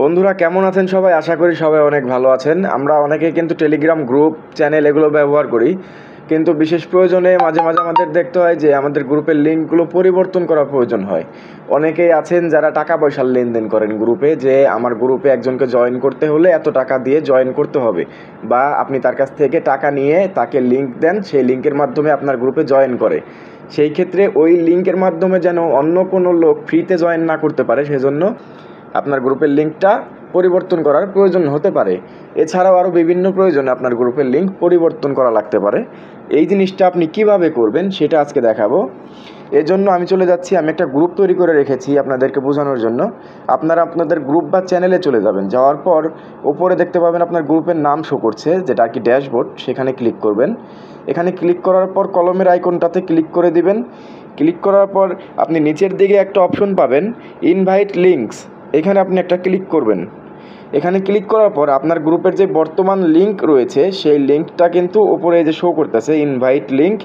বন্ধুরা কেমন আছেন সবাই? আশা করি সবাই অনেক ভালো আছেন। আমরা অনেকে কিন্তু টেলিগ্রাম গ্রুপ চ্যানেল এগুলো ব্যবহার করি, কিন্তু বিশেষ প্রয়োজনে মাঝে মাঝে আমাদের দেখতে হয় যে আমাদের গ্রুপের লিঙ্কগুলো পরিবর্তন করা প্রয়োজন হয়। অনেকেই আছেন যারা টাকা পয়সার লেনদেন করেন গ্রুপে, যে আমার গ্রুপে একজনকে জয়েন করতে হলে এত টাকা দিয়ে জয়েন করতে হবে, বা আপনি তার কাছ থেকে টাকা নিয়ে তাকে লিঙ্ক দেন, সেই লিঙ্কের মাধ্যমে আপনার গ্রুপে জয়েন করে। সেই ক্ষেত্রে ওই লিঙ্কের মাধ্যমে যেন অন্য কোনো লোক ফ্রিতে জয়েন না করতে পারে, সেজন্য আপনার গ্রুপের লিঙ্কটা পরিবর্তন করার প্রয়োজন হতে পারে। এছাড়াও আরও বিভিন্ন প্রয়োজনে আপনার গ্রুপের লিঙ্ক পরিবর্তন করা লাগতে পারে। এই জিনিসটা আপনি কিভাবে করবেন সেটা আজকে দেখাবো। এজন্য আমি চলে যাচ্ছি, আমি একটা গ্রুপ তৈরি করে রেখেছি আপনাদেরকে বোঝানোর জন্য। আপনারা আপনাদের গ্রুপ বা চ্যানেলে চলে যাবেন, যাওয়ার পর ওপরে দেখতে পাবেন আপনার গ্রুপের নাম শো করছে, যেটা আর কি ড্যাশবোর্ড, সেখানে ক্লিক করবেন। এখানে ক্লিক করার পর কলমের আইকনটাতে ক্লিক করে দিবেন। ক্লিক করার পর আপনি নিচের দিকে একটা অপশন পাবেন, ইনভাইট লিঙ্কস, এখানে আপনি একটা ক্লিক করবেন। এখানে ক্লিক করার পর আপনার গ্রুপের যে বর্তমান লিঙ্ক রয়েছে সেই লিঙ্কটা কিন্তু ওপরে যে শো করতেছে ইনভাইট লিঙ্ক,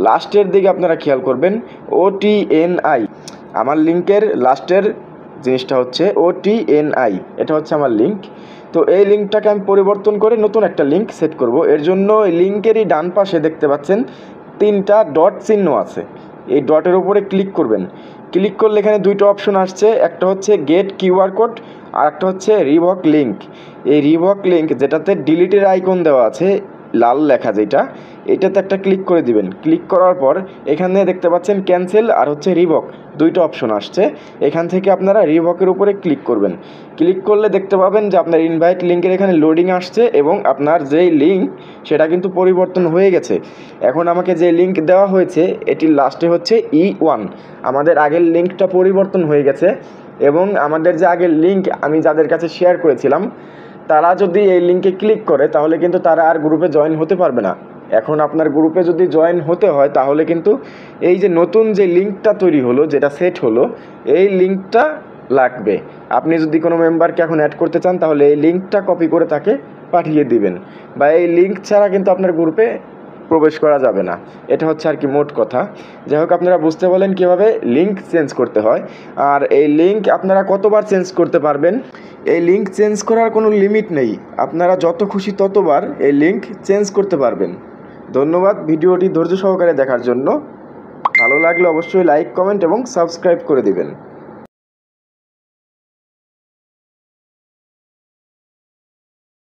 লাস্টের দিকে আপনারা খেয়াল করবেন OTNI। আমার লিঙ্কের লাস্টের জিনিসটা হচ্ছে OTNI, এটা হচ্ছে আমার লিঙ্ক। তো এই লিঙ্কটাকে আমি পরিবর্তন করে নতুন একটা লিঙ্ক সেট করব। এর জন্য লিঙ্কেরই ডান পাশে দেখতে পাচ্ছেন 3টা ডট চিহ্ন আছে, এই ডটের উপরে ক্লিক করবেন। ক্লিক করলে এখানে দুইটা অপশন আসছে, একটা হচ্ছে গেট কিউআর কোড আর একটা হচ্ছে রিভক লিঙ্ক। এই রিভক লিঙ্ক যেটাতে ডিলিটের আইকন দেওয়া আছে লাল লেখা, যেটা এটাতে একটা ক্লিক করে দিবেন। ক্লিক করার পর এখানে দেখতে পাচ্ছেন ক্যান্সেল আর হচ্ছে রিভক, দুইটা অপশন আসছে। এখান থেকে আপনারা রিভকের উপরে ক্লিক করবেন। ক্লিক করলে দেখতে পাবেন যে আপনার ইনভাইট লিঙ্কের এখানে লোডিং আসছে এবং আপনার যেই লিঙ্ক সেটা কিন্তু পরিবর্তন হয়ে গেছে। এখন আমাকে যে লিঙ্ক দেওয়া হয়েছে এটির লাস্টে হচ্ছে E1। আমাদের আগের লিঙ্কটা পরিবর্তন হয়ে গেছে এবং আমাদের যে আগের লিঙ্ক আমি যাদের কাছে শেয়ার করেছিলাম, তারা যদি এই লিঙ্কে ক্লিক করে তাহলে কিন্তু তারা আর গ্রুপে জয়েন হতে পারবে না। এখন আপনার গ্রুপে যদি জয়েন হতে হয় তাহলে কিন্তু এই যে নতুন যে লিঙ্কটা তৈরি হলো, যেটা সেট হলো, এই লিঙ্কটা লাগবে। আপনি যদি কোনো মেম্বারকে এখন অ্যাড করতে চান তাহলে এই লিঙ্কটা কপি করে তাকে পাঠিয়ে দিবেন, বা এই লিঙ্ক ছাড়া কিন্তু আপনার গ্রুপে প্রবেশ করা যাবে না। এটা হচ্ছে আর কি মোট কথা। যাই হোক, আপনারা বুঝতে বলেন কীভাবে লিঙ্ক চেঞ্জ করতে হয়। আর এই লিঙ্ক আপনারা কতবার চেঞ্জ করতে পারবেন, এই লিঙ্ক চেঞ্জ করার কোনো লিমিট নেই, আপনারা যত খুশি ততবার এই লিঙ্ক চেঞ্জ করতে পারবেন। ধন্যবাদ ভিডিওটি ধৈর্য সহকারে দেখার জন্য। ভালো লাগলে অবশ্যই লাইক, কমেন্ট এবং সাবস্ক্রাইব করে দিবেন।